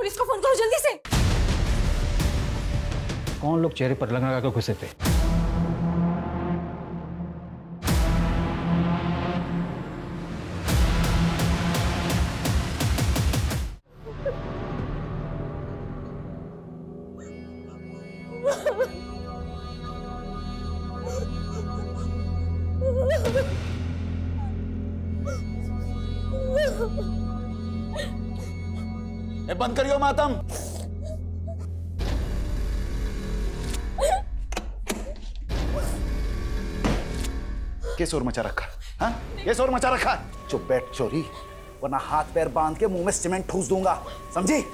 Police को phone करो जल्दी से। कौन लोग चेहरे पर लगा कर घुसे थे? बंद करियो मातम। क्या शोर मचा रखा? हाँ, ये शोर मचा रखा? चुप बैठ चोरी, वरना हाथ पैर बांध के मुंह में सीमेंट ठूस दूंगा, समझी?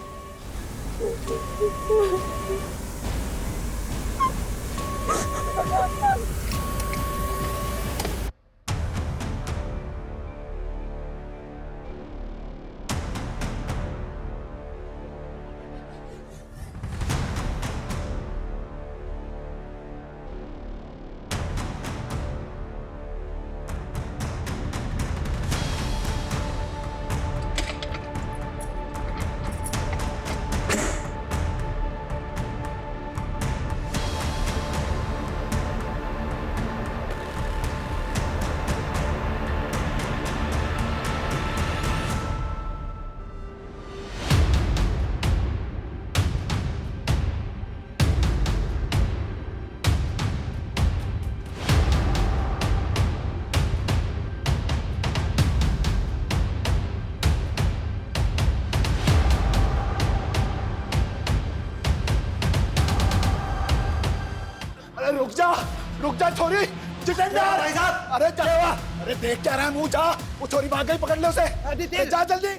रुक जा छोरी। जितेंद्र भाई साहब, अरे क्या हुआ? अरे देख क्या रहा है, मुंह जा। वो छोरी भाग गई, पकड़ ले उसे। जा जल्दी।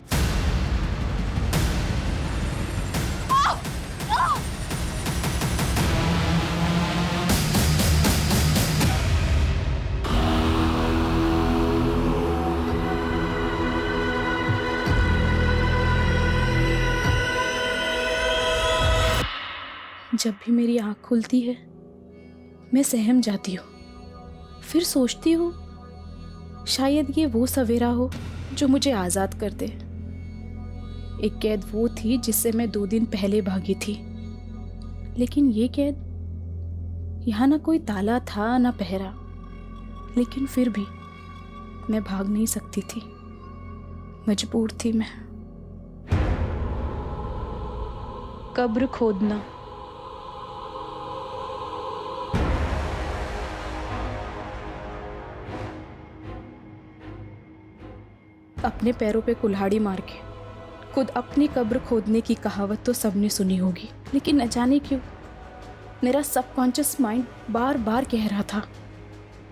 जब भी मेरी आँख खुलती है मैं सहम जाती हूँ, फिर सोचती हूँ शायद ये वो सवेरा हो जो मुझे आज़ाद कर दे। एक कैद वो थी जिससे मैं 2 दिन पहले भागी थी, लेकिन ये कैद यहाँ ना कोई ताला था ना पहरा, लेकिन फिर भी मैं भाग नहीं सकती थी, मजबूर थी मैं। कब्र खोदना। अपने पैरों पे कुल्हाड़ी मार के खुद अपनी कब्र खोदने की कहावत तो सबने सुनी होगी, लेकिन न जाने क्यों मेरा सबकॉन्शियस माइंड बार बार कह रहा था,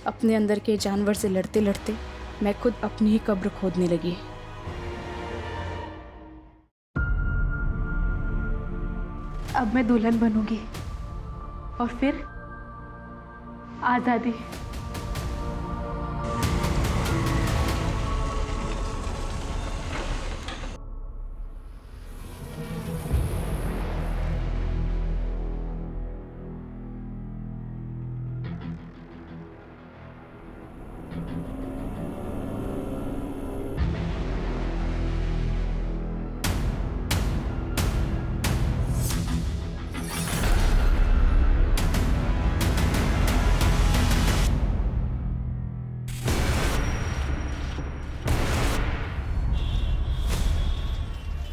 अपने अंदर के जानवर से लड़ते लड़ते मैं खुद अपनी ही कब्र खोदने लगी। अब मैं दुल्हन बनूंगी और फिर आज़ादी।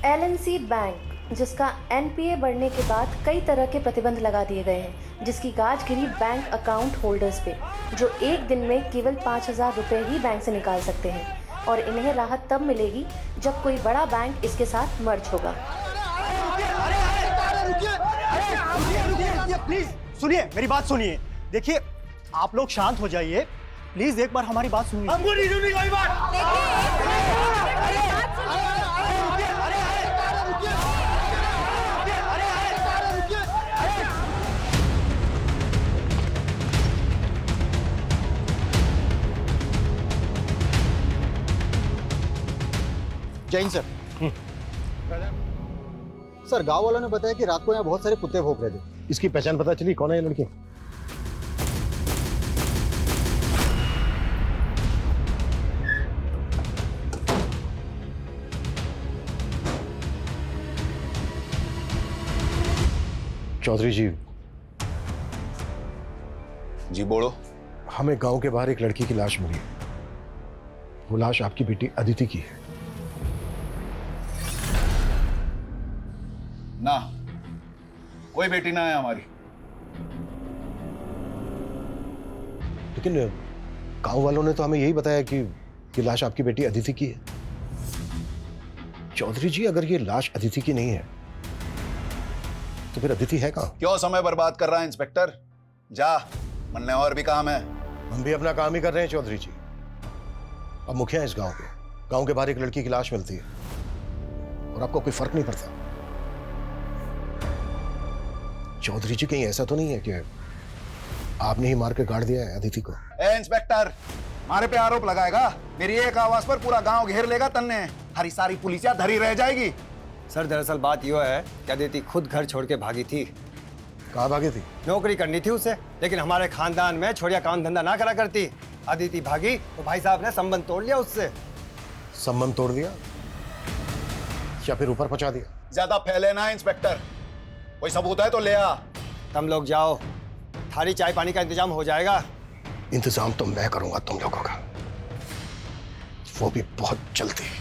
LNC बैंक, जिसका NPA बढ़ने के बाद कई तरह के प्रतिबंध लगा दिए गए हैं, जिसकी गाज गिरी बैंक अकाउंट होल्डर्स पे, जो एक दिन में केवल 5,000 रुपये ही बैंक से निकाल सकते हैं, और इन्हें राहत तब मिलेगी जब कोई बड़ा बैंक इसके साथ मर्ज होगा। प्लीज सुनिए, मेरी बात सुनिए। देखिए, आप लोग शांत हो जाइए प्लीज, एक बार हमारी बात सुनिए। हमको नहीं सुननी कोई बात। जैन सर। सर, गांव वालों ने बताया कि रात को यहाँ बहुत सारे कुत्ते भौंक रहे थे। इसकी पहचान पता चली? कौन है ये लड़की? चौधरी जी, जी बोलो। हमें गांव के बाहर एक लड़की की लाश मिली है। वो लाश आपकी बेटी अदिति की है। ना, कोई बेटी ना है हमारी। लेकिन गांव वालों ने तो हमें यही बताया कि लाश आपकी बेटी अदिति की है। चौधरी जी, अगर ये लाश अदिति की नहीं है तो फिर अदिति है कहां? क्यों समय बर्बाद कर रहा है इंस्पेक्टर? जा, मिलने और भी काम है। हम भी अपना काम ही कर रहे हैं चौधरी जी। अब मुखिया है इस गांव के। गांव के बाहर एक लड़की की लाश मिलती है और आपको कोई फर्क नहीं पड़ता। चौधरी जी, कहीं ऐसा तो नहीं है कि आपने ही मार के गाड़ दिया है अदिति को? ए इंस्पेक्टर, हमारे पे आरोप लगाएगा? मेरी एक आवाज पर पूरा गांव घेर लेगा तन्ने। हरी सारी पुलिसिया धरी रह जाएगी। सर, दरअसल बात यह है कि अदिति खुद घर छोड़ के भागी थी। कहाँ भागी थी? नौकरी करनी थी उसे, लेकिन हमारे खानदान में छोड़िया काम धंधा ना करा करती। अदिति भागी तो भाई साहब ने संबंध तोड़ लिया उससे। संबंध तोड़ दिया या फिर ऊपर पहुंचा दिया? ज्यादा फैले ना इंस्पेक्टर, कोई सबूत है तो ले आ। तुम लोग जाओ, थाली चाय पानी का इंतजाम हो जाएगा। इंतजाम तो मैं करूंगा तुम लोगों का, वो भी बहुत जल्दी।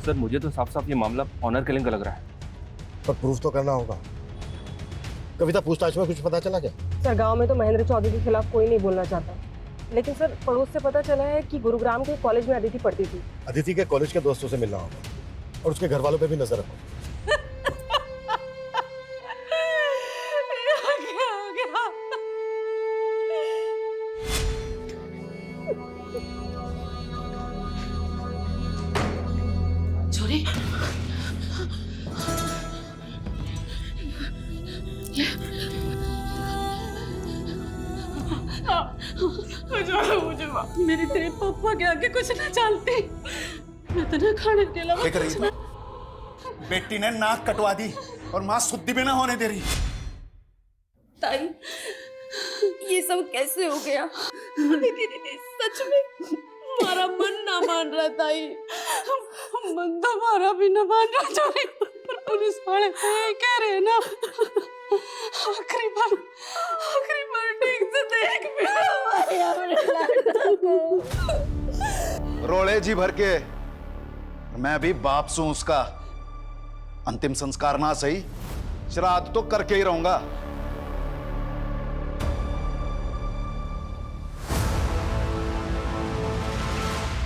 सर, मुझे तो साफ साफ ये मामला ऑनर किलिंग का लग रहा है। पर प्रूफ तो करना होगा। कविता, पूछताछ में कुछ पता चला क्या? सर, गांव में तो महेंद्र चौधरी के खिलाफ कोई नहीं बोलना चाहता, लेकिन सर पड़ोस से पता चला है कि गुरुग्राम के कॉलेज में अदिति पढ़ती थी। अदिति के कॉलेज के दोस्तों से मिलना होगा और उसके घर वालों पे भी नजर रखो। छोरी, मेरी तेरे पापा के आगे कुछ ना चलती। मैं तो ना खाने के अलावा बेटी ने नाक कटवा दी और मां शुद्धि भी ना होने दे रही। ताई, ये सब कैसे हो गया? दीदी, सच में हमारा मन ना मान रहा ताई। मन तो हमारा भी ना मान रहा छोरी, पर पुलिस वाले तो ये कह रहे हैं ना, आखिरी बार ठीक से देख भी हमारे लड़का को। रोले जी भर के, मैं भी बाप सू उसका। अंतिम संस्कार ना सही, श्राद्ध तो करके ही रहूंगा।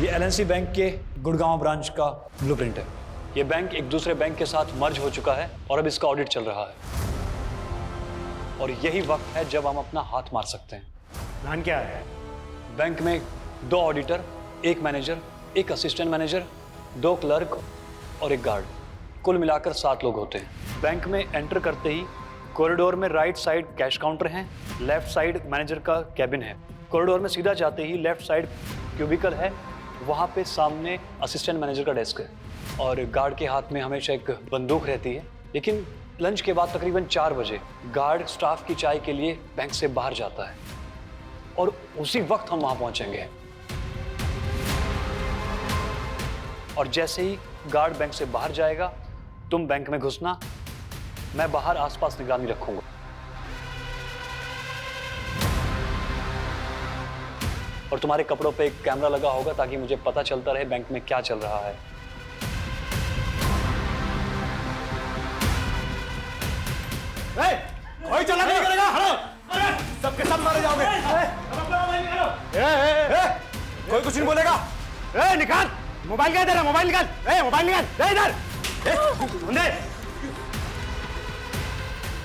ये एलएनसी बैंक के गुड़गांव ब्रांच का ब्लूप्रिंट है। ये बैंक एक दूसरे बैंक के साथ मर्ज हो चुका है और अब इसका ऑडिट चल रहा है, और यही वक्त है जब हम अपना हाथ मार सकते हैं। प्लान क्या है? बैंक में 2 auditor, 1 manager, 1 assistant manager, 2 clerk और 1 गार्ड, कुल मिलाकर 7 लोग होते हैं। बैंक में एंटर करते ही कॉरिडोर में राइट साइड कैश काउंटर है, लेफ्ट साइड मैनेजर का कैबिन है। कॉरिडोर में सीधा जाते ही लेफ्ट साइड क्यूबिकल है, वहाँ पे सामने असिस्टेंट मैनेजर का डेस्क है, और गार्ड के हाथ में हमेशा एक बंदूक रहती है। लेकिन लंच के बाद तकरीबन 4 बजे गार्ड स्टाफ की चाय के लिए बैंक से बाहर जाता है, और उसी वक्त हम वहाँ पहुँचेंगे। और जैसे ही गार्ड बैंक से बाहर जाएगा, तुम बैंक में घुसना, मैं बाहर आसपास निगरानी रखूंगा। और तुम्हारे कपड़ों पे एक कैमरा लगा होगा ताकि मुझे पता चलता रहे बैंक में क्या चल रहा है। कोई चला नहीं करेगा। सबके सब मारे जाओगे। कोई कुछ नहीं बोलेगा। निकाल मोबाइल, का इधर है, मोबाइल निकाल। मोबाइल निकाल इधर।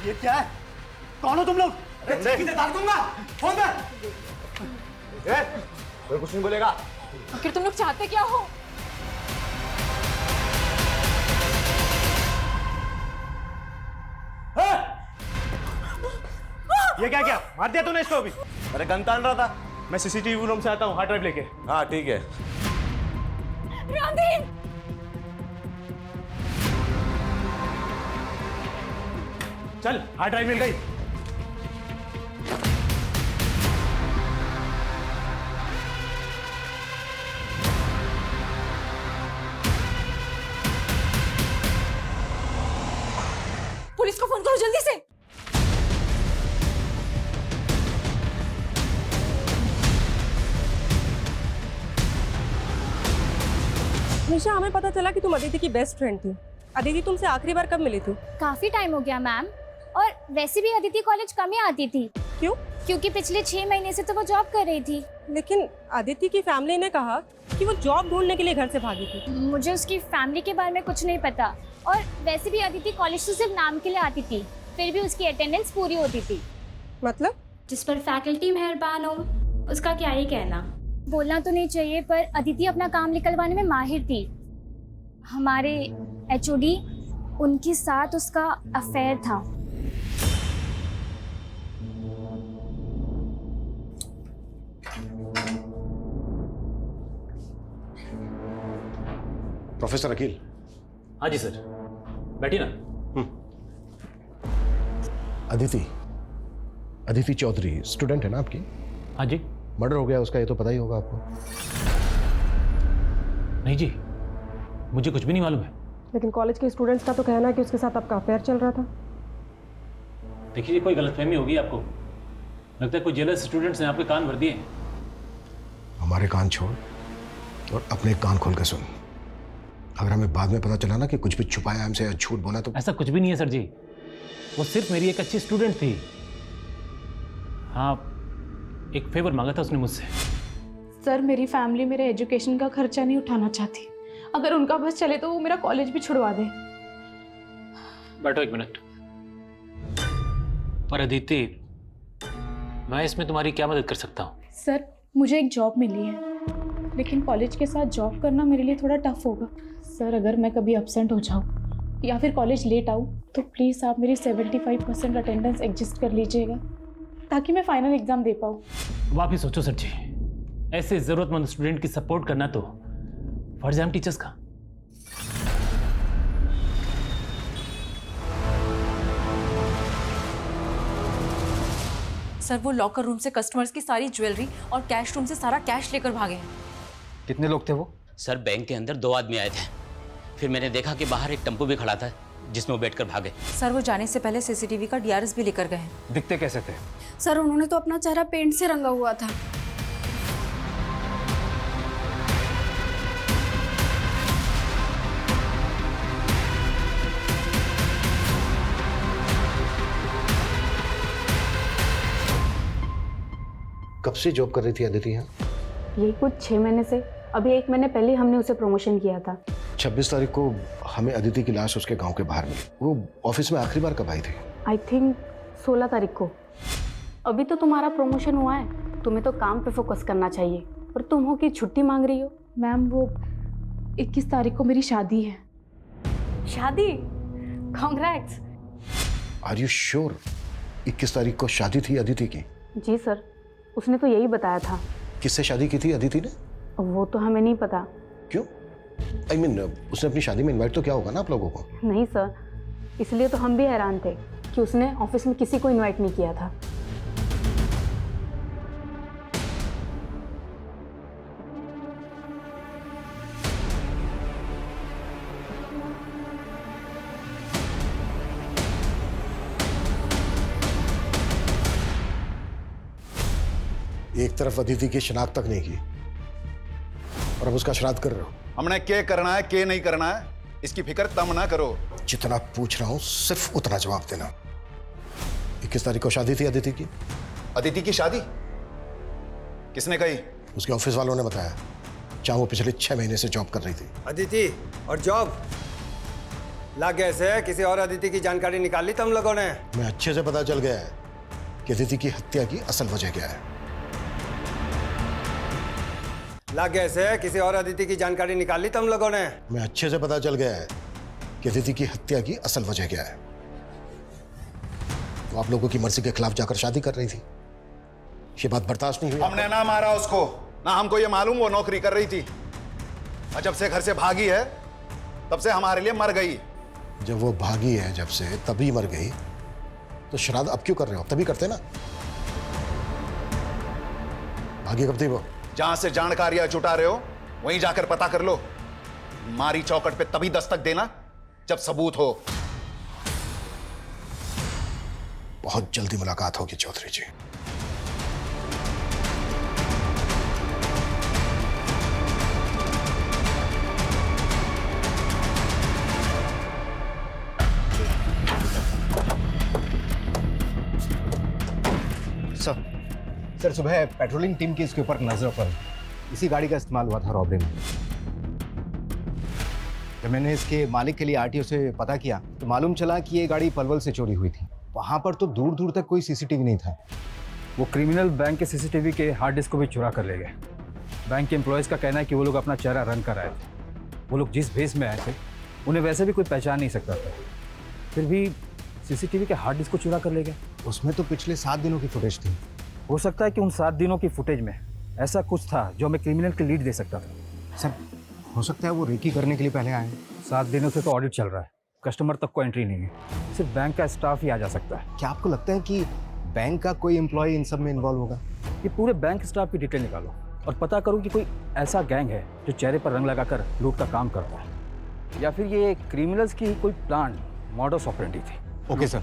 ये क्या है? कौन हो तुम लोग? डाल दूंगा फोन पे। कोई कुछ नहीं बोलेगा। आखिर तुम लोग चाहते क्या हो? ये क्या क्या मार दिया तूने इसको? अभी अरे गन तान रहा था। मैं सीसीटीवी रूम से आता हूँ, हार्ड ड्राइव लेके। हाँ ठीक है। रांधीन! चल, हार्ड ड्राइव मिल गई। करो जल्दी से। निशा, हमें पता चला कि तुम अदिति की बेस्ट फ्रेंड थी। अदिति तुमसे आखिरी बार कब मिली थी? काफी टाइम हो गया मैम, और वैसे भी अदिति कॉलेज कम ही आती थी। क्यों? क्योंकि पिछले 6 महीने से तो वो जॉब कर रही थी। लेकिन अदिति की फैमिली ने कहा कि वो जॉब ढूंढने के लिए घर से भागी थी। मुझे उसकी फैमिली के बारे में कुछ नहीं पता, और वैसे भी अदिति कॉलेज तो सिर्फ नाम के लिए आती थी, फिर भी उसकी अटेंडेंस पूरी होती थी। मतलब? जिस पर फैकल्टी मेहरबान हो उसका क्या ही कहना। बोलना तो नहीं चाहिए, पर अदिति अपना काम निकलवाने में माहिर थी। हमारे HOD उनके साथ उसका अफेयर था। प्रोफेसर अकील। हाँ जी सर, बैठिए ना। अदिति चौधरी स्टूडेंट है ना आपकी? हाँ जी। मर्डर हो गया उसका, ये तो पता ही होगा आपको। नहीं जी, मुझे कुछ भी नहीं मालूम है। लेकिन कॉलेज के स्टूडेंट्स का तो कहना है कि उसके साथ आपका अफेयर चल रहा था। देखिए, कोई गलतफहमी होगी आपको। लगता है कोई जेलस स्टूडेंट्स ने आपके कान भर दिए। हमारे कान छोड़ और अपने कान खोल के सुन। अगर हमें बाद में पता चला ना कि कुछ भी छुपाया हमसे या झूठ बोला तो। ऐसा कुछ भी नहीं है सर जी, वो सिर्फ मेरी एक अच्छी स्टूडेंट थी। हाँ, एक फेवर मांगा था उसने मुझसे। सर, मेरी फैमिली मेरे एजुकेशन का खर्चा नहीं उठाना चाहती। अगर उनका बस चले तो वो मेरा कॉलेज भी छुड़वा दे। बैठो एक मिनट। पर अदिति, मैं इसमें तुम्हारी क्या मदद कर सकता हूँ? सर, मुझे एक जॉब मिली है, लेकिन कॉलेज के साथ जॉब करना मेरे लिए थोड़ा टफ होगा। सर, अगर मैं कभी एब्सेंट हो जाऊँ या फिर कॉलेज लेट आऊँ तो प्लीज़ आप मेरी 75% अटेंडेंस एडजस्ट कर लीजिएगा, ताकि मैं फाइनल एग्जाम दे पाऊँ। अब आप ही सोचो सर जी, ऐसे ज़रूरतमंद स्टूडेंट की सपोर्ट करना तो फर्ज है हम टीचर्स का। सर, वो लॉकर रूम से कस्टमर्स की सारी ज्वेलरी और कैश रूम से सारा कैश लेकर भागे हैं। कितने लोग थे वो? सर, बैंक के अंदर 2 आदमी आए थे, फिर मैंने देखा कि बाहर एक टेम्पो भी खड़ा था जिसमें वो बैठकर भागे। सर, वो जाने से पहले CCTV का DRS भी लेकर गए हैं। दिखते कैसे थे? सर, उन्होंने तो अपना चेहरा पेंट से रंगा हुआ था। कब से जॉब कर रही थी अदिति यहाँ? यही कुछ 6 महीने से। अभी 1 महीने पहले हमने उसे प्रमोशन किया था। 26 तारीख को हमें अदिति की लाश उसके गांव के बाहर मिली। वो ऑफिस में आखिरी बार कब आई थी? आई थिंक 16 तारीख को। अभी तो तुम्हारा प्रमोशन हुआ है, तुम्हें तो काम पे फोकस करना चाहिए, और तुम हो कि छुट्टी मांग रही हो। मैम, वो 21 तारीख को मेरी शादी है। शादी? कॉन्ग्रेट्स। आर यू श्योर 21 तारीख को शादी थी अदिति की? जी सर, उसने तो यही बताया था। किससे शादी की थी अदिति ने? वो तो हमें नहीं पता। क्यों? I mean, उसने अपनी शादी में इनवाइट तो किया होगा ना आप लोगों को? नहीं सर, इसलिए तो हम भी हैरान थे कि उसने ऑफिस में किसी को इनवाइट नहीं किया था। एक तरफ अदिति की शिनाख्त तक नहीं की और अब उसका श्राद्ध कर रहे हो। हमने क्या करना है क्या नहीं करना है इसकी फिक्र तम ना करो। जितना पूछ रहा हूं सिर्फ उतना जवाब देना। 21 तारीख को शादी थी अदिति की? अदिति की शादी किसने कही? उसके ऑफिस वालों ने बताया, जहां वो पिछले 6 महीने से जॉब कर रही थी। अदिति और जॉब लग गए से किसी और अदिति की जानकारी निकाल ली तुम लोगों ने? मैं अच्छे से पता चल गया है कि अदिति की हत्या की असल वजह क्या है। लग गए से किसी और अदिति की जानकारी निकाल ली तुम लोगों ने? मैं अच्छे से पता चल गया है कि अदिति की हत्या की असल वजह क्या है। वो आप लोगों की मर्जी के खिलाफ जाकर शादी कर रही थी। ये बात बर्दाश्त नहीं हुई। हमने ना मारा उसको, ना हमको ये मालूम वो नौकरी कर रही थी, और जब से घर से भागी है तब से हमारे लिए मर गई। जब वो भागी है जब से तभी मर गई, तो श्राद्ध अब क्यों कर रहे हो? तभी करते ना। भागी कब थी वो? जहां से जानकारियां जुटा रहे हो वहीं जाकर पता कर लो। मारी चौकट पे तभी दस्तक देना जब सबूत हो। बहुत जल्दी मुलाकात होगी चौधरी जी। सर सुबह पेट्रोलिंग टीम की इसके ऊपर नजर पड़ी। इसी गाड़ी का इस्तेमाल हुआ था रॉबरी में। जब मैंने इसके मालिक के लिए आरटीओ से पता किया तो मालूम चला कि ये गाड़ी पलवल से चोरी हुई थी। वहां पर तो दूर दूर तक कोई सीसीटीवी नहीं था। वो क्रिमिनल बैंक के सीसीटीवी के हार्ड डिस्क को भी चुरा कर ले गए। बैंक के एम्प्लॉयज़ का कहना है कि वो लोग अपना चेहरा रंग कर आए थे। वो लोग जिस भेस में आए थे उन्हें वैसे भी कोई पहचान नहीं सकता था, फिर भी सीसीटीवी के हार्ड डिस्क को चुरा कर ले गए। उसमें तो पिछले 7 दिनों की फुटेज थी। हो सकता है कि उन 7 दिनों की फुटेज में ऐसा कुछ था जो हमें क्रिमिनल की लीड दे सकता था। सर हो सकता है वो रेकी करने के लिए पहले आए। 7 दिनों से तो ऑडिट चल रहा है, कस्टमर तक को एंट्री नहीं है, सिर्फ बैंक का स्टाफ ही आ जा सकता है। क्या आपको लगता है कि बैंक का कोई एम्प्लॉय इन सब में इन्वॉल्व होगा? ये पूरे बैंक स्टाफ की डिटेल निकालो और पता करो कि कोई ऐसा गैंग है जो चेहरे पर रंग लगाकर लूट का काम करता है, या फिर ये क्रिमिनल्स की ही कोई प्लान मॉडस ऑपरेंडी थी। Okay sir.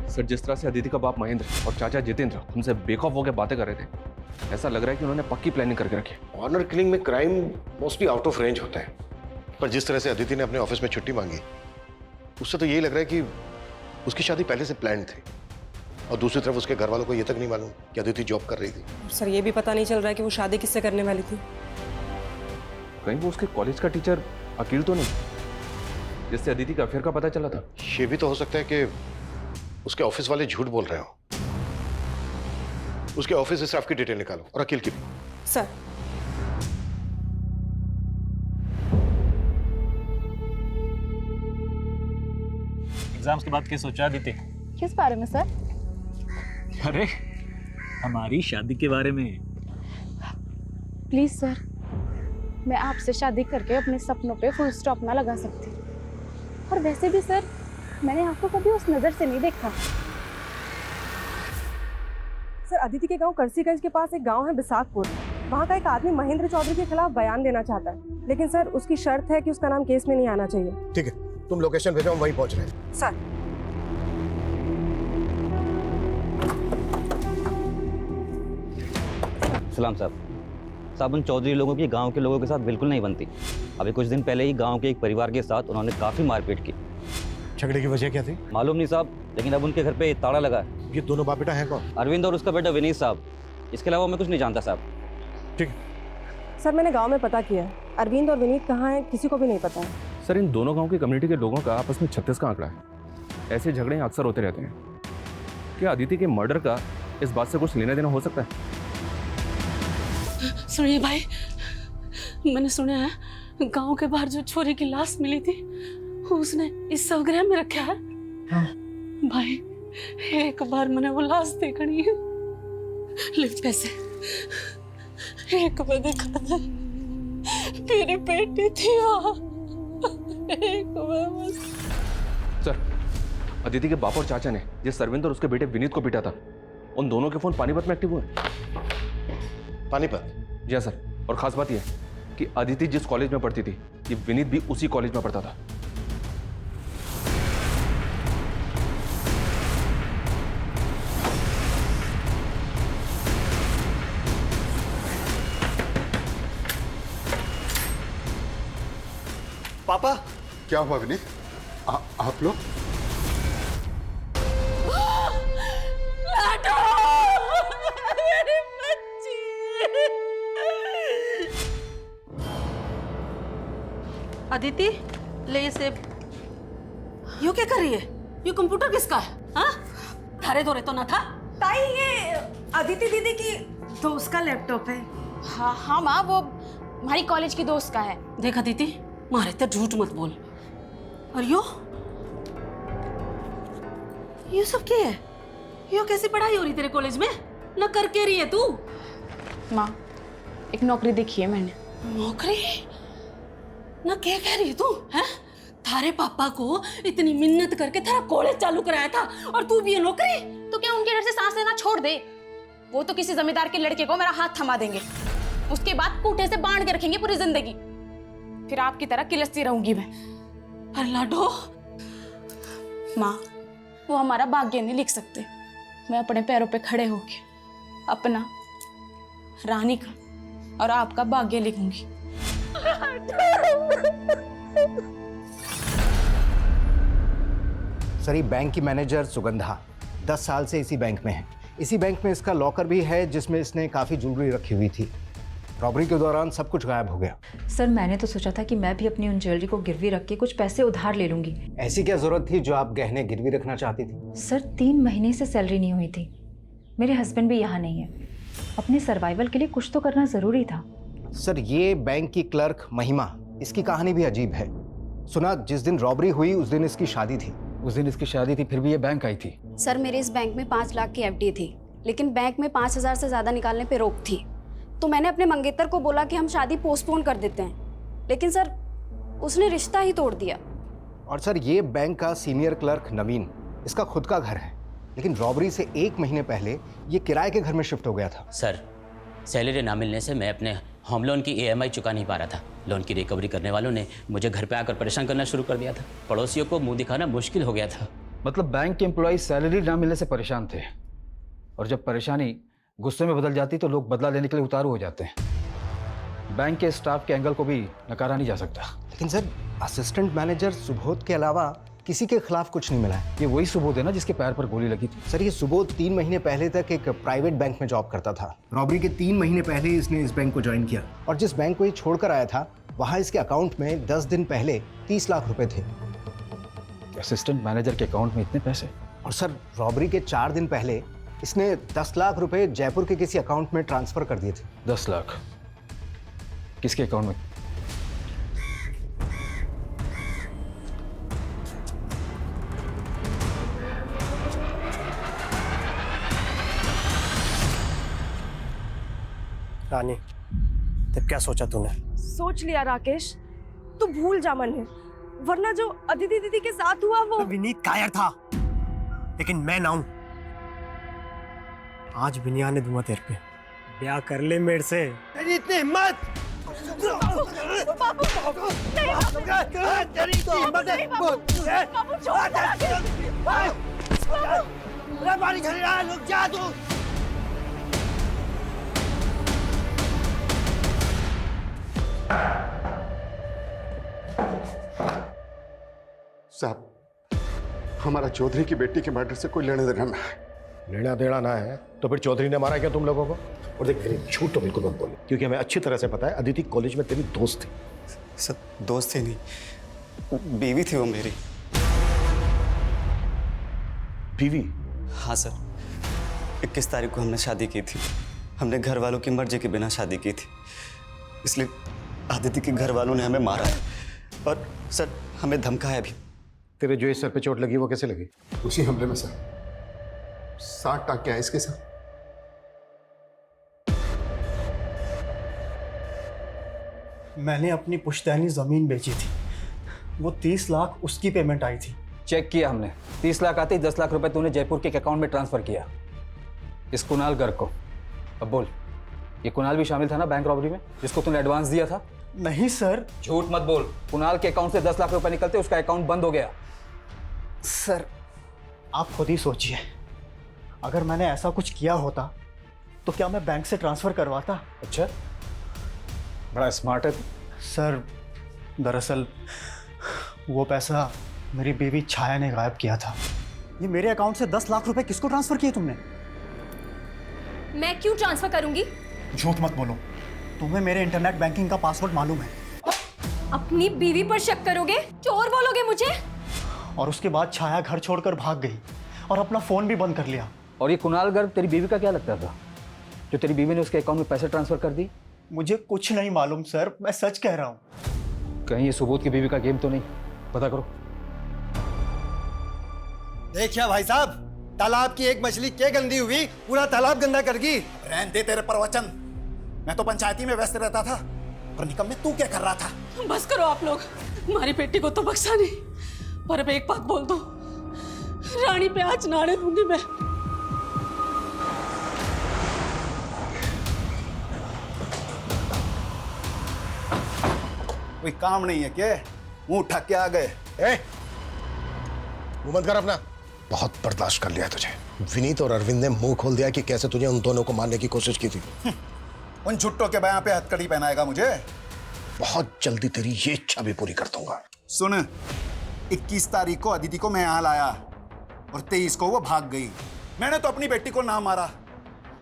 सर, जिस तरह से अदिति का बाप महेंद्र और चाचा जितेंद्र हमसे बेखौफ होकर बातें कर रहे थे, ऐसा लग रहा है कि उन्होंने पक्की प्लानिंग करके रखी है। ऑनर किलिंग में crime mostly out of range होता है, पर जिस तरह से अदिति ने अपने ऑफिस में छुट्टी मांगी, उससे तो यही लग रहा है कि उसकी शादी पहले से प्लान थी। और दूसरी तरफ उसके घर वालों को ये तक नहीं मालूम कि अदिति जॉब कर रही थी। सर ये भी पता नहीं चल रहा है कि वो शादी किससे करने वाली थी। कहीं वो उसके कॉलेज का टीचर अकील तो नहीं, जिससे अदिति का अफेयर का पता चला था? ये भी तो हो सकता है कि उसके ऑफिस वाले झूठ बोल रहे हो। उसके ऑफिस स्टाफ की डिटेल निकालो और अकील की भी। सर एग्जाम्स के बाद क्या सोचा अदिति? किस बारे में सर? अरे हमारी शादी के बारे में। प्लीज सर, मैं आपसे शादी करके अपने सपनों पे फुल स्टॉप ना लगा सकती। और वैसे भी सर, मैंने आपको कभी उस नजर से नहीं देखा। सर अदिति के गांव करसीगंज के पास एक गांव है बिसाकपुर। वहां का एक आदमी महेंद्र चौधरी के खिलाफ बयान देना चाहता है, लेकिन सर उसकी शर्त है कि उसका नाम केस में नहीं आना चाहिए। ठीक है, तुम लोकेशन भेजो, हम वहीं पहुंच रहे हैं। सर सलाम साहब उन चौधरी लोगों की गांव के लोगों के साथ बिल्कुल नहीं बनती। अभी कुछ दिन पहले ही गांव के एक परिवार के साथ उन्होंने काफी मारपीट की। झगड़े की वजह क्या थी? मालूम नहीं साहब, लेकिन अब उनके घर पे ताला लगा है। ये दोनों बाप बेटा हैं कौन? अरविंद और उसका बेटा विनीत साहब। इसके अलावा मैं कुछ नहीं जानता साहब। ठीक। सर मैंने गांव में पता किया, अरविंद और विनीत कहाँ हैं किसी को भी नहीं पता है। सर इन दोनों गांव की कम्युनिटी के लोगों का आपस में 36 का आंकड़ा है। ऐसे झगड़े अक्सर होते रहते हैं। क्या अदिति के मर्डर का इस बात से कुछ लेना देना हो सकता है? सुनिए भाई, मैंने सुना है गांव के बाहर जो छोरी की लाश मिली थी उसने इस शवगृह में रखा है। भाई एक बार मैंने वो लाश देखनी है। ले पैसे, एक बार देखा था मेरी बेटी थी वहाँ, एक बार बस। सर अदिति के बाप और चाचा ने जिस अरविंद और उसके बेटे विनीत को पीटा था, उन दोनों के फोन पानीपत में एक्टिव हुए। पानीपत? जी हाँ सर, और खास बात यह कि अदिति जिस कॉलेज में पढ़ती थी, ये विनीत भी उसी कॉलेज में पढ़ता था। पापा। क्या हुआ विनीत? आप लोग? अदिति ले ये सेब। यू क्या कर रही है? ये कंप्यूटर किसका है? हाँ, थारे धोरे तो ना था। ताई ये अदिति दीदी की दोस्त का लैपटॉप है। हाँ हाँ माँ, वो हमारी कॉलेज की दोस्त का है। देख अदिति, मारे तो झूठ मत बोल। और ये सब क्या है? यो कैसी पढ़ाई हो रही तेरे कॉलेज में? ना करके रही है तू? माँ एक नौकरी देखी है मैंने। नौकरी? ना क्या कह रही है तू? हैं? थारे पापा को इतनी मिन्नत करके थारा कॉलेज चालू कराया था और तू भी ये नौकरी? तो क्या उनके डर से सांस लेना छोड़ दे? वो तो किसी जमींदार के लड़के को मेरा हाथ थमा देंगे, उसके बाद कूटे से बांध के रखेंगे पूरी जिंदगी। फिर आपकी तरह किलसती रहूंगी मैं। अरे लाडो, माँ वो हमारा भाग्य नहीं लिख सकते। मैं अपने पैरों पे खड़े होके अपना, रानी का और आपका भाग्य लिखूंगी। सर, ये बैंक की मैनेजर सुगंधा 10 साल से इसी बैंक में है। इसी बैंक में इसका लॉकर भी है जिसमें इसने काफ़ी ज्वेलरी रखी हुई थी। रॉबरी के दौरान सब कुछ गायब हो गया। सर मैंने तो सोचा था कि मैं भी अपनी उन ज्वेलरी को गिरवी रख के कुछ पैसे उधार ले लूंगी। ऐसी क्या जरूरत थी जो आप गहने गिरवी रखना चाहती थी? सर 3 महीने से सैलरी नहीं हुई थी। मेरे हस्बैंड भी यहाँ नहीं है। अपने सर्वाइवल के लिए कुछ तो करना ज़रूरी था। सर, ये बैंक की क्लर्क महिमा, इसकी कहानी भी अजीब है। सुना जिस दिन रॉबरी हुई उस दिन इसकी शादी थी। उस दिन इसकी शादी थी, फिर भी ये बैंक आई थी। सर मेरे इस बैंक में 5 लाख की एफडी थी, लेकिन बैंक में 5,000 से ज़्यादा निकालने पे रोक थी। तो मैंने अपने मंगेतर को बोला कि हम शादी पोस्टपोन कर देते हैं, लेकिन सर उसने रिश्ता ही तोड़ दिया। और सर, ये बैंक का सीनियर क्लर्क नवीन, इसका खुद का घर है, लेकिन रॉबरी से 1 महीने पहले ये किराए के घर में शिफ्ट हो गया था। सर, सैलरी ना मिलने से मैं अपने होम लोन की EMI चुका नहीं पा रहा था। लोन की रिकवरी करने वालों ने मुझे घर पे आकर परेशान करना शुरू कर दिया था। पड़ोसियों को मुंह दिखाना मुश्किल हो गया था। मतलब बैंक के एम्प्लॉय सैलरी ना मिलने से परेशान थे, और जब परेशानी गुस्से में बदल जाती तो लोग बदला लेने के लिए उतारू हो जाते हैं। बैंक के स्टाफ के एंगल को भी नकारा नहीं जा सकता। लेकिन सर, असिस्टेंट मैनेजर सुबोध के अलावा किसी के खिलाफ कुछ नहीं मिला है। ये वही सुबोध है ना जिसके पैर पर गोली लगी थी? सर, ये सुबोध 3 महीने पहले तक एक प्राइवेट बैंक में जॉब करता था। रॉबरी के 3 महीने पहले इसने इस बैंक को ज्वाइन किया, और जिस बैंक को ये छोड़कर आया था वहाँ इसके अकाउंट में 10 दिन पहले 30 लाख रुपए थे। असिस्टेंट मैनेजर के अकाउंट में इतने पैसे? और सर, रॉबरी के 4 दिन पहले इसने 10 लाख रुपए जयपुर के किसी अकाउंट में ट्रांसफर कर दिए थे। 10 लाख किसके अकाउंट में? रानी, तब क्या सोचा तूने? सोच लिया राकेश, तू भूल जा मन्ने, वरना जो अदिति दीदी के साथ हुआ वो। विनीत कायर था, लेकिन मैं ना हूं। आज बिनिया ने दूंगा तेरे पे। ब्याह कर ले मेरे से। तेरी इतनी हिम्मत! तेरी इतनी हिम्मत है? पानी खरीद रहा है, रुक जा तू। साहब, हमारा चौधरी की बेटी के मर्डर से कोई लेना देना ना है। लेना देना ना है तो फिर चौधरी ने मारा क्या तुम लोगों को? और देख, मेरी झूठ तो बिल्कुल मत बोले, क्योंकि हमें अच्छी तरह से पता है अदिति कॉलेज में तेरी दोस्त थी। सर, दोस्त थी नहीं, बीवी थी वो मेरी। बीवी? हाँ सर, 21 तारीख को हमने शादी की थी। हमने घर वालों की मर्जी के बिना शादी की थी, इसलिए आदिति के घर वालों ने हमें मारा है और सर हमें धमकाया भी। तेरे जो इस सर पे चोट लगी वो कैसे लगी? उसी हमले में सर 60 टाँके हैं इसके साथ। मैंने अपनी पुश्तैनी जमीन बेची थी, वो 30 लाख उसकी पेमेंट आई थी। चेक किया हमने, 30 लाख आते ही 10 लाख रुपए तूने जयपुर के अकाउंट में ट्रांसफर किया इस कुणाल गर्ग को। अब बोल, ये कुणाल भी शामिल था ना बैंक रॉबरी में, जिसको तूने एडवांस दिया था? नहीं सर। झूठ मत बोल। कुणाल के अकाउंट से 10 लाख रुपए निकलते उसका अकाउंट बंद हो गया। सर, आप खुद ही सोचिए, अगर मैंने ऐसा कुछ किया होता तो क्या मैं बैंक से ट्रांसफर करवाता? अच्छा, बड़ा स्मार्ट है। सर, दरअसल वो पैसा मेरी बीवी छाया ने गायब किया था। ये मेरे अकाउंट से 10 लाख रुपए किसको ट्रांसफर किए तुमने? मैं क्यों ट्रांसफर करूंगी? झूठ मत बोलो, तुम्हें मेरे इंटरनेट बैंकिंग का पासवर्ड मालूम है। अपनी बीवी पर शक करोगे? चोर बोलोगे मुझे? और उसके बाद छाया घर छोड़कर भाग गई और अपना फोन भी बंद कर लिया। और ये कुणाल गर्ग तेरी बीवी का क्या लगता था, जो तेरी बीवी ने उसके अकाउंट में पैसे ट्रांसफर कर दी? मुझे कुछ नहीं मालूम सर, मैं सच कह रहा हूँ। कहीं ये सुबोध की बीवी का गेम तो नहीं? पता करो। देखिए भाई साहब, तालाब की एक मछली क्या गंदी हुई, पूरा तालाब गंदा कर गई। रहने दे तेरे प्रवचन, मैं तो पंचायती में व्यस्त रहता था, पर निकम्मे तू क्या कर रहा था? बस करो आप लोग, हमारी बेटी को तो बख्शा नहीं, पर अब एक बात बोल दो, रानी पे आज नाड़े दूंगी मैं। कोई काम नहीं है क्या? मुंह उठा के आ गए। मुंह बंद कर अपना। बहुत बर्दाश्त कर लिया तुझे। विनीत और अरविंद ने मुंह खोल दिया कि कैसे तुझे उन दोनों को मारने की कोशिश की थी। उन छुट्टों के बयां पे हथकड़ी पहनाएगा मुझे। बहुत जल्दी तेरी ये इच्छा भी पूरी कर दूंगा। सुन, 21 तारीख को अदिति को मैं यहाँ लाया और 23 को वो भाग गई। मैंने तो अपनी बेटी को ना मारा,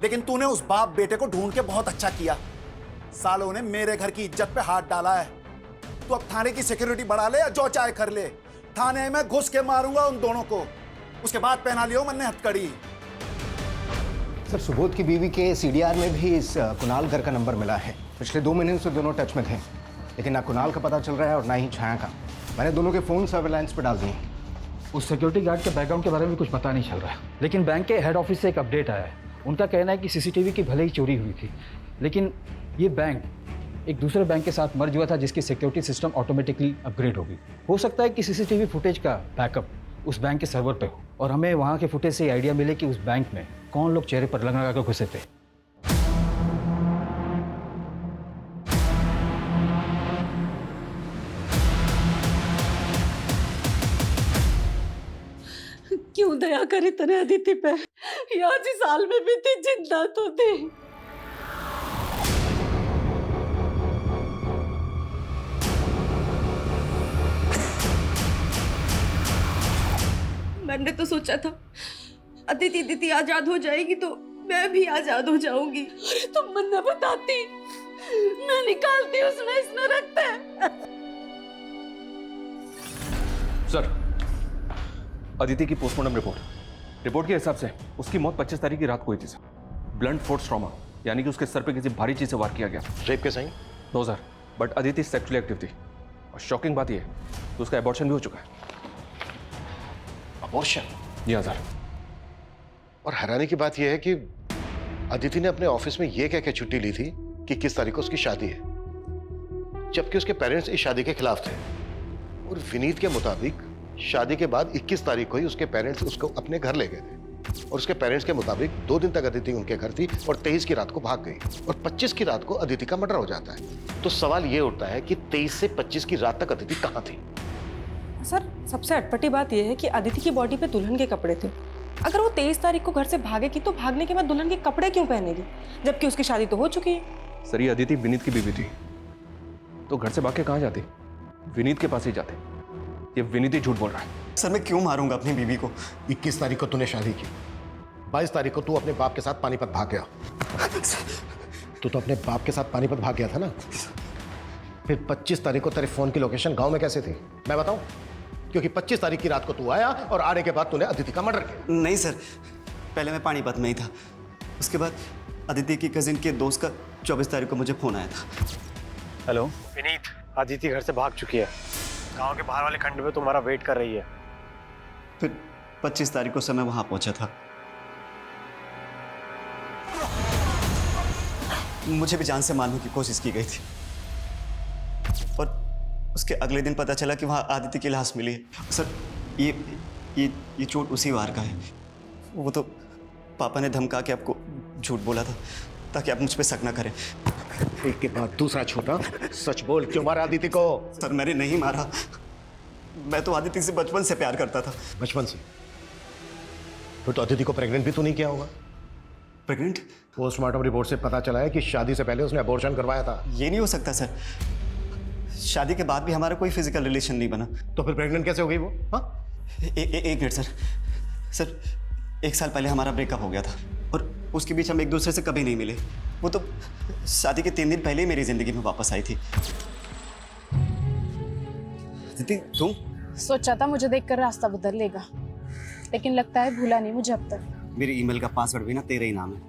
लेकिन तूने उस बाप बेटे को ढूंढ के बहुत अच्छा किया। सालों ने मेरे घर की इज्जत पे हाथ डाला है। तू अब थाने की सिक्योरिटी बढ़ा ले या जो चाहे कर ले, थाने में घुस के मारूंगा उन दोनों को। उसके बाद पहना लियो मैंने हथकड़ी। सर, सुबोध की बीवी के सीडीआर में भी इस कुणाल घर का नंबर मिला है। पिछले 2 महीने से दोनों टच में थे, लेकिन ना कुणाल का पता चल रहा है और ना ही छाया का। मैंने दोनों के फोन सर्वेलांस पे डाल दिए। उस सिक्योरिटी गार्ड के बैकग्राउंड के बारे में कुछ पता नहीं चल रहा है, लेकिन बैंक के हेड ऑफिस से एक अपडेट आया है। उनका कहना है कि सीसीटीवी की भले ही चोरी हुई थी, लेकिन ये बैंक एक दूसरे बैंक के साथ मर्ज हुआ था जिसकी सिक्योरिटी सिस्टम ऑटोमेटिकली अपग्रेड होगी। हो सकता है कि सीसीटीवी फुटेज का बैकअप उस बैंक के सर्वर पे हो और हमें वहाँ के फुटेज से आइडिया मिले कि उस बैंक में कौन लोग चेहरे पर लगा कर घुसे थे। क्यों दया करी तने अदिति पे? यार जी साल में भी थी, जिंदा तो थी। मैंने तो सोचा था अदिति दीदी आजाद हो जाएगी तो मैं भी आजाद हो जाऊंगी। अरे तुम मन न बताती, मैं निकालती उसमें इसमें रखते। सर, अदिति की पोस्टमार्टम रिपोर्ट के हिसाब से उसकी मौत 25 तारीख की रात को हुई थी सर। ब्लंट फोर्स ट्रॉमा, यानी कि उसके सर पे किसी भारी चीज से वार किया गया। रेप के sign? No sir, but Aditi sexually active थी और शॉकिंग बात यह है कि उसका एबॉर्शन भी हो चुका है। अबॉर्शन? जी हाँ सर। और हैरानी की बात यह है कि अदिति ने अपने ऑफिस में यह कह के छुट्टी ली थी कि किस तारीख को उसकी शादी है, जबकि उसके पेरेंट्स इस शादी के खिलाफ थे। और विनीत के मुताबिक शादी के बाद 21 तारीख को ही उसके पेरेंट्स उसको अपने घर ले गए थे और उसके पेरेंट्स के मुताबिक 2 दिन तक अदिति उनके घर थी और 23 की रात को भाग गई और 25 की रात को अदिति का मर्डर हो जाता है। तो सवाल यह उठता है कि 23 से 25 की रात तक अदिति कहां थी? सर, सबसे अटपटी बात यह है कि अदिति की बॉडी पे दुल्हन के कपड़े थे। अगर वो 23 तारीख को घर से भागेगी तो भागने के बाद दुल्हन के कपड़े क्यों पहनेगी, जबकि उसकी शादी तो हो चुकी है। सर, ये अदिति विनीत की बीवी थी, तो घर से भाग के कहाँ जाती? विनीत के पास ही जाते। ये विनीत ही झूठ बोल रहा है। सर, मैं क्यों मारूंगा अपनी बीवी को? 21 तारीख को तूने शादी की, 22 तारीख को तू अपने बाप के साथ पानीपत भाग गया। तू तो अपने बाप के साथ पानीपत भाग गया था ना? फिर 25 तारीख को तेरे फोन की लोकेशन गांव में कैसे थी मैं बताऊं? क्योंकि 25 तारीख की रात को तू आया और आने के बाद तूने अदिति का मर्डर किया। नहीं सर, पहले मैं पानीपत में ही था। उसके बाद अदिति की कजिन के दोस्त का 24 तारीख को मुझे फोन आया था। हेलो विनीत, अदिति घर से भाग चुकी है। गांव के बाहर वाले खंड में तुम्हारा वेट कर रही है। फिर 25 तारीख को समय वहां पहुंचा था। मुझे भी जान से मारने की कोशिश की गई थी और उसके अगले दिन पता चला कि वहां आदिति की लाश मिली है। सर, ये चोट उसी वार का है। वो तो पापा ने धमका के आपको झूठ बोला था ताकि आप मुझ पे शक ना करें। एक के बाद दूसरा छोटा सच बोल, क्यों मारा आदिति को? सर, मैंने नहीं मारा। मैं तो आदिति से बचपन से प्यार करता था। बचपन से? फिर तो अदिति को प्रेग्नेंट भी तू नहीं किया होगा। प्रेग्नेंट? पोस्टमार्टम रिपोर्ट से पता चला है कि शादी से पहले उसने अबॉर्शन करवाया था। ये नहीं हो सकता सर, शादी के बाद भी हमारा कोई फिजिकल रिलेशन नहीं बना। तो फिर प्रेग्नेंट कैसे हो गई वो? हाँ, एक मिनट सर, 1 साल पहले हमारा ब्रेकअप हो गया था और उसके बीच हम एक दूसरे से कभी नहीं मिले। वो तो शादी के 3 दिन पहले ही मेरी जिंदगी में वापस आई थी। दीदी, तुम? सोचा था मुझे देखकर रास्ता बदल लेगा, लेकिन लगता है भूला नहीं मुझे अब तक। मेरी ईमेल का पासवर्ड भी ना तेरा ही नाम है।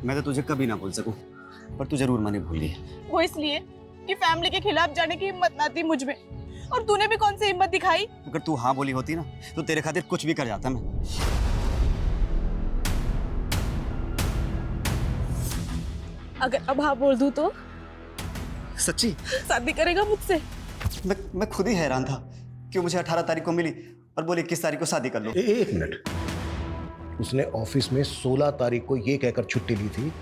मैं तो तुझे कभी ना भूल सकूं, पर तू जरूर मैंने भूली है। वो इसलिए कि फैमिली के खिलाफ जाने की हिम्मत ना थी मुझ में, और तूने भी कौन सी हिम्मत दिखाई? अगर तू हाँ बोली होती ना तो तेरे खातिर कुछ भी कर जाता मैं। अगर अब हाँ बोल दूं तो? सच्ची? शादी करेगा मुझसे? मैं खुद ही हैरान था कि मुझे 18 तारीख को मिली और बोले 21 तारीख को शादी कर लो। एक मिनट, उसने ऑफिस में 16 तारीख को ये कहकर छुट्टी ली थी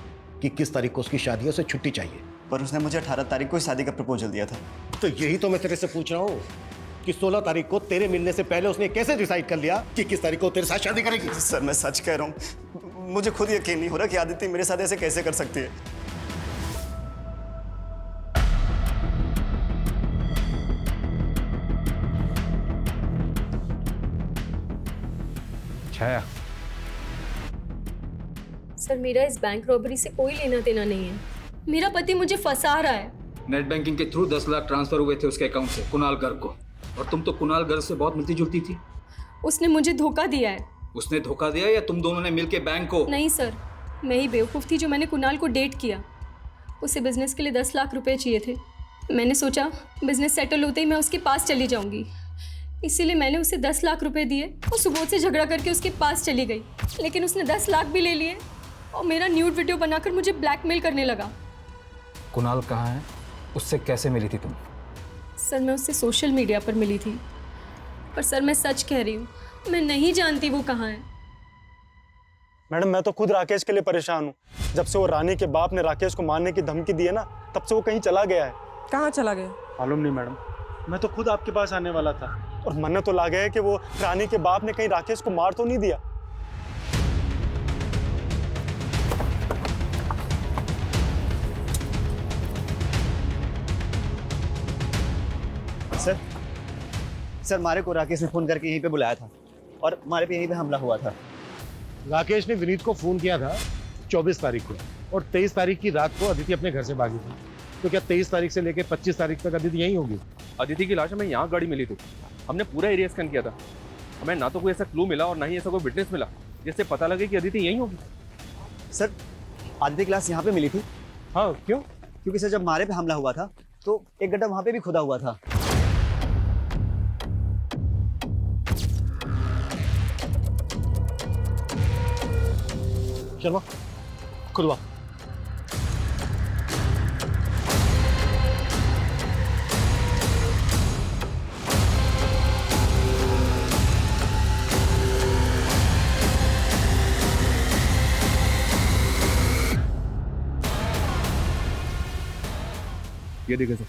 कि 21 तारीख को उसकी शादी है, उसे छुट्टी चाहिए। पर उसने मुझे 18 तारीख को शादी का प्रपोजल दिया था। तो यही तो मैं तेरे से पूछ रहा हूँ कि कि 16 तारीख को तेरे मिलने से पहले उसने कैसे डिसाइड कर लिया कि किस तारीख को तेरे साथ शादी करेगी? सर मैं सच कह रहा हूँ, मुझे खुद यकीन नहीं हो रहा कि आदित्य मेरे साथ ऐसे कैसे कर सकती है। छाया, सर मेरा इस बैंक रॉबरी से कोई लेना देना नहीं है। मेरा पति मुझे फंसा रहा है। नेट बैंकिंग के थ्रू 10 लाख ट्रांसफर हुए थे उसके अकाउंट से कुणाल गर्ग को, और तुम तो कुणाल गर्ग से बहुत मिलती जुलती थी। उसने मुझे धोखा दिया है। उसने धोखा दिया या तुम दोनों ने मिलके बैंक को? नहीं सर, मैं ही बेवकूफ़ थी जो मैंने कुणाल को डेट किया। उसे बिजनेस के लिए 10 लाख रुपए चाहिए थे। मैंने सोचा बिजनेस सेटल होते ही मैं उसके पास चली जाऊंगी, इसीलिए मैंने उसे 10 लाख रुपए दिए और सुबोध से झगड़ा करके उसके पास चली गई। लेकिन उसने 10 लाख भी ले लिए और मेरा न्यूड वीडियो बनाकर मुझे ब्लैकमेल करने लगा। कुणाल कहाँ है? उससे कैसे मिली थी तुम? सर मैं उससे सोशल मीडिया पर मिली थी, पर सर मैं सच कह रही हूँ, मैं नहीं जानती वो कहाँ है। मैडम मैं तो खुद राकेश के लिए परेशान हूँ। जब से वो रानी के बाप ने राकेश को मारने की धमकी दी है ना, तब से वो कहीं चला गया है। कहाँ चला गया? मालूम नहीं मैडम, मैं तो खुद आपके पास आने वाला था और मन तो लगा है कि वो रानी के बाप ने कहीं राकेश को मार तो नहीं दिया। सर मारे को राकेश ने फोन करके यहीं पे बुलाया था और मारे पे यहीं पे हमला हुआ था। राकेश ने विनीत को फोन किया था 24 तारीख को, और 23 तारीख की रात को अदिति अपने घर से भागी थी। तो क्या 23 तारीख से लेकर 25 तारीख तक अदिति यहीं होगी? अदिति की लाश हमें यहाँ गाड़ी मिली थी। हमने पूरा एरिया स्कैन किया था। हमें ना तो कोई ऐसा क्लू मिला और ना ही ऐसा कोई विटनेस मिला जिससे पता लगे कि अदिति यहीं होगी। सर आदित्य की लाश यहाँ पे मिली थी। हाँ क्यों? क्योंकि सर जब मारे पे हमला हुआ था तो एक गड्ढा वहाँ पे भी खुदा हुआ था। शर्मा खुदवा। ये देखिए सर,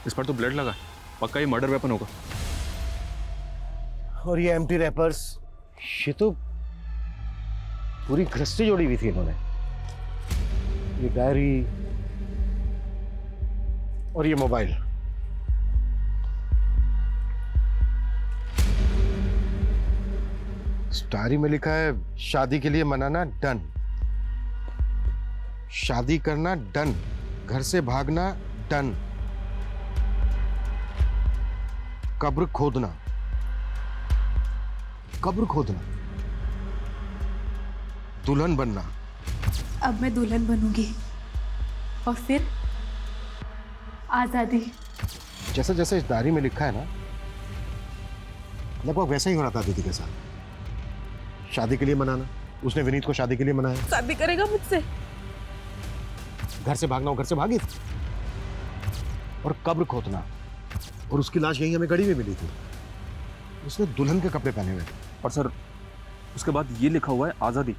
इस पर तो ब्लड लगा है। पक्का ये मर्डर वेपन होगा। और ये एम्प्टी रैपर्स, ये तो पूरी गृहस्थी जोड़ी हुई थी इन्होंने। ये डायरी और ये मोबाइल। इस डायरी में लिखा है शादी के लिए मनाना डन, शादी करना डन, घर से भागना डन, कब्र खोदना, कब्र खोदना, दुल्हन बनना। अब मैं दुल्हन बनूंगी और फिर आजादी। जैसे जैसे इस डायरी में लिखा है ना, लगभग वैसा ही हो रहा था दीदी के साथ। शादी के लिए मनाना, उसने विनीत को शादी के लिए मनाया। शादी करेगा मुझसे? घर से भागना, वो घर से भागी थी। और कब्र खोदना, और उसकी लाश यहीं हमें गड़ी में मिली थी। उसने दुल्हन के कपड़े पहने हुए थे। और सर उसके बाद ये लिखा हुआ है आज़ादी।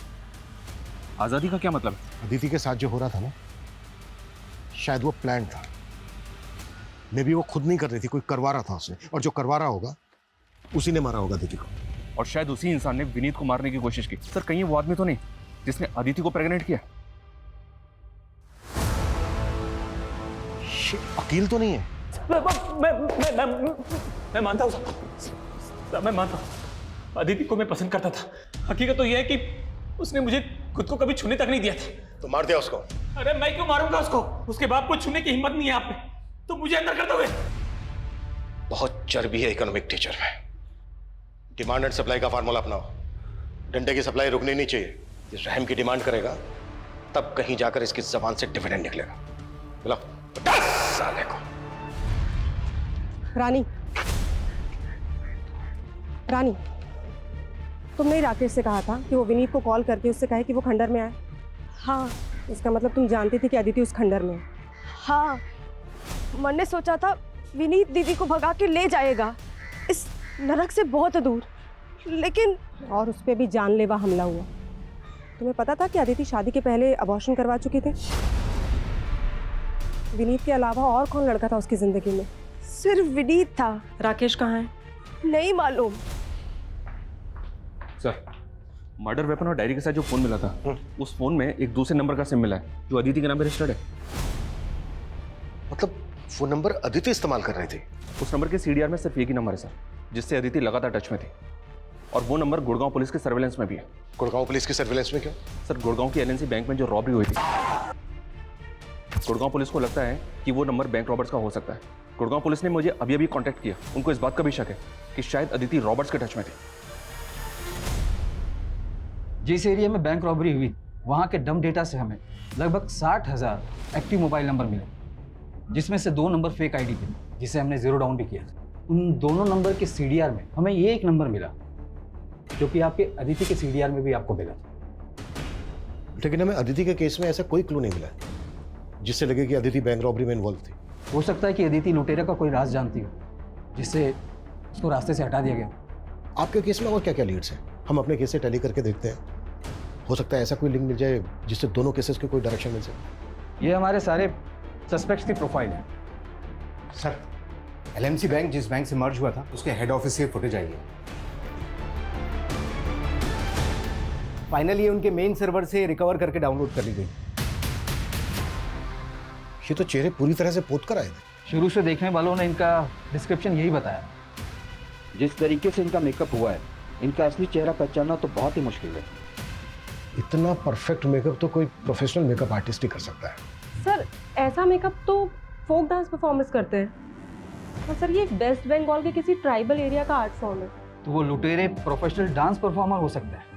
आज़ादी का क्या मतलब है? अदिति के साथ जो हो रहा था ना, शायद वो प्लान था। मे भी वो खुद नहीं कर रही थी, कोई करवा रहा था उसने, और जो करवा रहा होगा उसी ने मारा होगा अदिति को। और शायद उसी इंसान ने विनीत को मारने की कोशिश की। सर कहीं वो आदमी तो नहीं जिसने अदिति को प्रेग्नेंट किया? वकील तो नहीं है? मैं मानता हूँ साहब, मैं मानता हूँ। अदिति को मैं पसंद करता था। हकीकत तो यह है कि उसने मुझे खुद को कभी छूने तक नहीं दिया था। तो मार दिया उसको? अरे मैं क्यों मारूंगा उसको? उसके बाप को छूने की हिम्मत नहीं है आप में, तो मुझे अंदर कर दोगे? बहुत चर्बी है इकोनॉमिक टीचर में। डिमांड एंड सप्लाई का फार्मूला अपनाओ। डंडे की सप्लाई रुकनी नहीं चाहिए। ये रहम की डिमांड करेगा तब कहीं जाकर इसकी जबान से डिविडेंड निकलेगा। बुलाओ 50 साल को। रानी, रानी, तुमने राकेश से कहा था कि वो विनीत को कॉल करके उससे कहे कि वो खंडर में आए। हाँ। इसका मतलब तुम जानती थी कि अदिति उस खंडर में है। हाँ, मन ने सोचा था विनीत दीदी को भगा के ले जाएगा इस नरक से बहुत दूर, लेकिन और उस पर भी जानलेवा हमला हुआ। तुम्हें पता था कि अदिति शादी के पहले अबॉर्शन करवा चुकी थी? विनीत के अलावा और कौन लड़का था उसकी जिंदगी में? सिर्फ विनीत था। राकेश कहाँ है? नहीं मालूम। सर, मर्डर वेपन और डायरी के साथ जो फोन मिला था, उस फोन में एक दूसरे नंबर का सिम मिला है जो अदिति के नाम पे रजिस्टर्ड है। मतलब फोन नंबर अदिति इस्तेमाल कर रही थी? उस नंबर के सीडीआर में सिर्फ एक ही नंबर है सर, जिससे अदिति लगातार टच में थी, और वो नंबर गुड़गांव पुलिस के सर्वेलेंस में भी है। गुड़गांव पुलिस की सर्वेलेंस में क्यों? सर, गुड़गांव की एलएनसी बैंक में जो रॉबरी हुई थी, गुड़गांव पुलिस को लगता है कि वो नंबर बैंक रॉबर्ट्स का हो सकता है। गुड़गांव पुलिस ने मुझे अभी अभी कांटेक्ट किया, उनको इस बात का भी शक है कि शायद अदिति रॉबर्ट्स के टच में थी। जिस एरिया में बैंक रॉबरी हुई, वहाँ के डम डेटा से हमें लगभग 60,000 एक्टिव मोबाइल नंबर मिले, जिसमें से 2 नंबर फेक आईडी थे, जिसे हमने जीरो डाउन भी किया था। उन दोनों नंबर के सीडीआर में हमें ये एक नंबर मिला, जो कि आपके अदिति के सीडीआर में भी आपको मिला था। लेकिन हमें अदिति के केस में ऐसा कोई क्लू नहीं मिला जिससे लगे कि अदिति बैंक रॉबरी में इन्वॉल्व थी। हो सकता है कि अदिति लुटेरा का कोई राज जानती हो, जिससे उसको रास्ते से हटा दिया गया। आपके केस में और क्या क्या लीड्स हैं? हम अपने केस से टैली करके देखते हैं, हो सकता है ऐसा कोई लिंक मिल जाए जिससे दोनों केसेस की कोई डायरेक्शन मिल सके। ये हमारे सारे सस्पेक्ट्स की प्रोफाइल है। सर, एलएमसी बैंक जिस बैंक से मर्ज हुआ था, उसके हेड ऑफिस से फुटेज आई है। फाइनली ये उनके मेन सर्वर से रिकवर करके डाउनलोड कर ली गई। ये तो चेहरे पूरी तरह से पोत कर आए थे। शुरू से देखने वालों ने इनका डिस्क्रिप्शन यही बताया। जिस तरीके से इनका मेकअप हुआ है, इनका असली चेहरा पहचानना तो बहुत ही मुश्किल है। इतना परफेक्ट मेकअप तो कोई प्रोफेशनल मेकअप आर्टिस्ट ही कर सकता है। सर, ऐसा मेकअप तो फोक डांस परफॉर्मेंस करते हैं, और सर ये वेस्ट बंगाल के किसी ट्राइबल एरिया का आर्ट फॉर्म है। तो वो लुटेरे प्रोफेशनल डांस परफॉर्मर हो सकता है।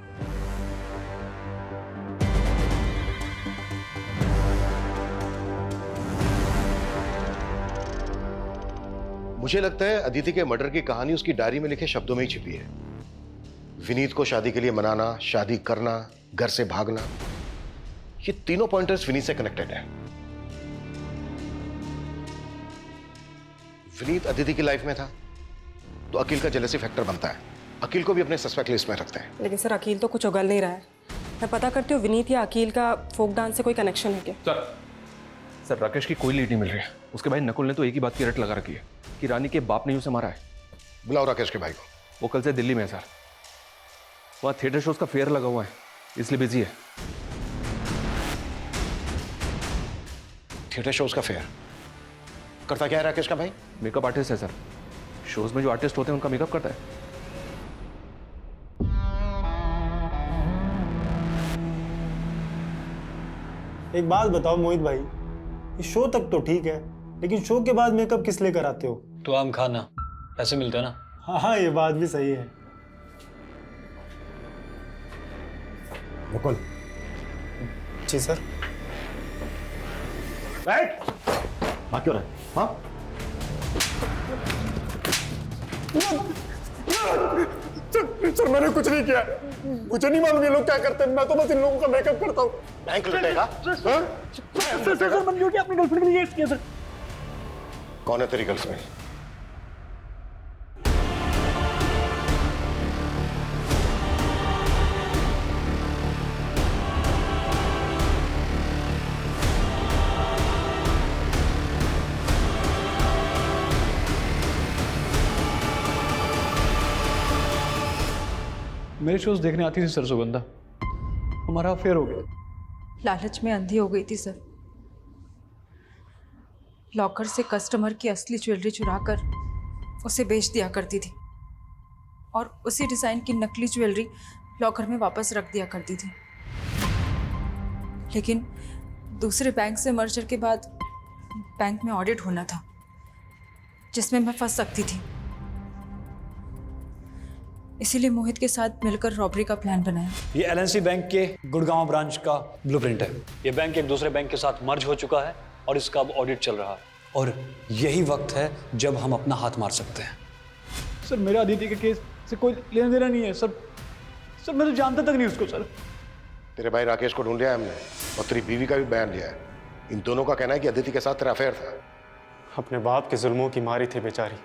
मुझे लगता है अदिति के मर्डर की कहानी उसकी डायरी में लिखे शब्दों में ही छिपी है। विनीत को शादी के लिए मनाना, शादी करना, घर से भागना, ये तीनों पॉइंटर्स विनीत से कनेक्टेड है। विनीत अदिति की लाइफ में था तो अकील का जेलसी फैक्टर बनता है। अकील को भी अपने सस्पेक्ट लिस्ट में रखते हैं। लेकिन सर, अकील तो कुछ उगल नहीं रहा है। मैं पता करती हूँ विनीत या अकील का फोक डांस से कोई कनेक्शन है क्या? सर, राकेश की कोई लीड नहीं मिल रही है। उसके भाई नकुल ने तो एक ही बात की रट लगा रखी है कि रानी के बाप ने उसे मारा है। बुलाओ राकेश के भाई को। वो कल से दिल्ली में है सर, वहाँ थिएटर शोज का फेयर लगा हुआ है, इसलिए बिजी है। थिएटर शोज का फेयर करता क्या है राकेश का भाई? मेकअप आर्टिस्ट है सर, शोज में जो आर्टिस्ट होते हैं उनका मेकअप करता है। एक बात बताओ मोहित भाई, इस शो तक तो ठीक है, लेकिन शो के बाद मेकअप किस लिए कराते हो? तो आम खाना, पैसे मिलते हैं ना। हाँ, ये बात भी सही है। नकुल। जी सर। बैठ। हाँ क्यों रहा? हाँ? सर, मैंने कुछ नहीं किया। मुझे नहीं मालूम ये लोग क्या करते हैं। मैं तो बस इन लोगों का मेकअप करता हूँ। बैंक लुटेगा? सर, मैंने जो किया अपनी गर्लफ्रेंड के लिए किया सर। कौन है तेरी गर्लफ्रेंड? मेरे शोज देखने आती थी सर सुगंधा, हमारा अफेयर हो गया। लालच में अंधी हो गई थी सर। लॉकर से कस्टमर की असली ज्वेलरी चुराकर उसे बेच दिया करती थी, और उसी डिज़ाइन की नकली ज्वेलरी लॉकर में वापस रख दिया करती थी। लेकिन दूसरे बैंक से मर्जर के बाद बैंक में ऑडिट होना था, जिसमें मैं फंस सकती थी। इसीलिए मोहित के साथ मिलकर रॉबरी का प्लान बनाया। ये एलएनसी बैंक के गुड़गांव ब्रांच का ब्लूप्रिंट है। ये बैंक एक दूसरे बैंक के साथ मर्ज हो चुका है और इसका अब ऑडिट चल रहा है, और यही वक्त है जब हम अपना हाथ मार सकते हैं। सर, मेरा अदिति के केस से कोई लेना देना नहीं है सर। सर, मैं तो जानता तक नहीं उसको सर। तेरे भाई राकेश को ढूंढ लिया हमने, और तेरी बीवी का भी बयान लिया है। इन दोनों का कहना है कि अदिति के साथ तेरा अफेयर था। अपने बाप के जुल्मों की मारी थी बेचारी।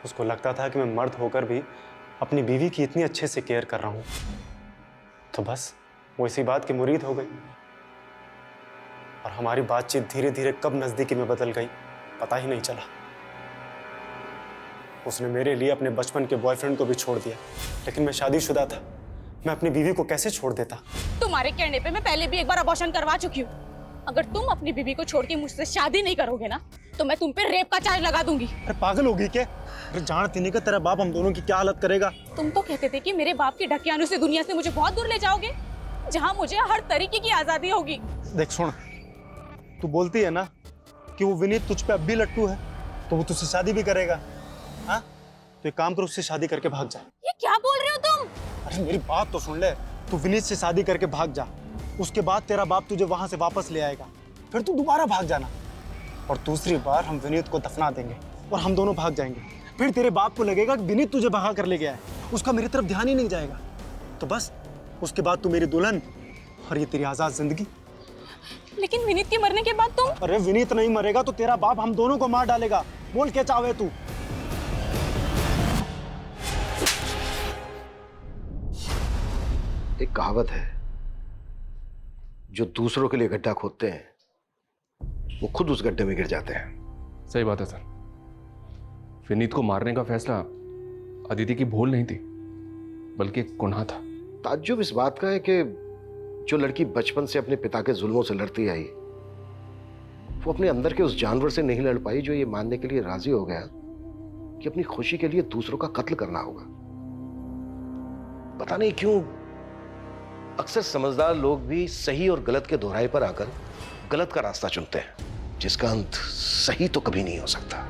उसको लगता था कि मैं मर्द होकर भी अपनी बीवी की इतनी अच्छे से केयर कर रहा हूं, तो बस वो इसी बात की मुरीद हो गई। और हमारी बातचीत धीरे धीरे कब नजदीकी में बदल गई पता ही नहीं चला। उसने मेरे लिए अपने बचपन के बॉयफ्रेंड को भी छोड़ दिया, लेकिन मैं शादीशुदा था। मैं अपनी बीवी को कैसे छोड़ देता? तुम्हारे कहने पे मैं पहले भी एक बार अबॉर्शन करवा चुकी हूँ। अगर तुम अपनी बीवी को छोड़ के मुझसे शादी नहीं करोगे ना तो मैं तुम पे रेप का चार्ज लगा दूंगी। अरे पागल होगी क्या? अरे जानती नहीं कि तेरा बाप हम दोनों की क्या हालत करेगा। तुम तो कहते थे कि मेरे बाप के ढकियानों से दुनिया से मुझे बहुत दूर ले जाओगे, जहाँ मुझे हर तरीके की आजादी होगी। देख सुन, तू बोलती है ना कि वो विनीत तुझ पे अब भी लट्टू है, तो वो तुझसे शादी भी करेगा। हाँ, तो एक काम कर, उससे शादी करके भाग जा। ये क्या बोल रहे हो तुम? अरे मेरी बात तो सुन ले। तू विनीत से शादी करके भाग जा, उसके बाद तेरा बाप तुझे वहां से वापस ले आएगा, फिर तू दोबारा भाग जाना, और दूसरी बार हम विनीत को दफना देंगे और हम दोनों भाग जाएंगे। फिर तेरे बाप को लगेगा कि विनीत तुझे भगा कर ले गया है, उसका मेरी तरफ ध्यान ही नहीं जाएगा। तो बस उसके बाद तू मेरी दुल्हन और ये तेरी आजाद जिंदगी। लेकिन विनीत के मरने के बाद तुम? अरे विनीत नहीं मरेगा तो तेरा बाप हम दोनों को मार डालेगा। बोल क्या चाहे तू। एक कहावत है, जो दूसरों के लिए गड्ढा खोदते हैं वो खुद उस गड्ढे में गिर जाते हैं। सही बात है सर। विनीत को मारने का फैसला अदिति की भूल नहीं थी, बल्कि एक गुनाह था। ताज्जुब इस बात का है कि जो लड़की बचपन से अपने पिता के जुल्मों से लड़ती आई, वो अपने अंदर के उस जानवर से नहीं लड़ पाई जो ये मानने के लिए राजी हो गया कि अपनी खुशी के लिए दूसरों का कत्ल करना होगा। पता नहीं क्यों अक्सर समझदार लोग भी सही और गलत के दोहराए पर आकर गलत का रास्ता चुनते हैं, जिसका अंत सही तो कभी नहीं हो सकता।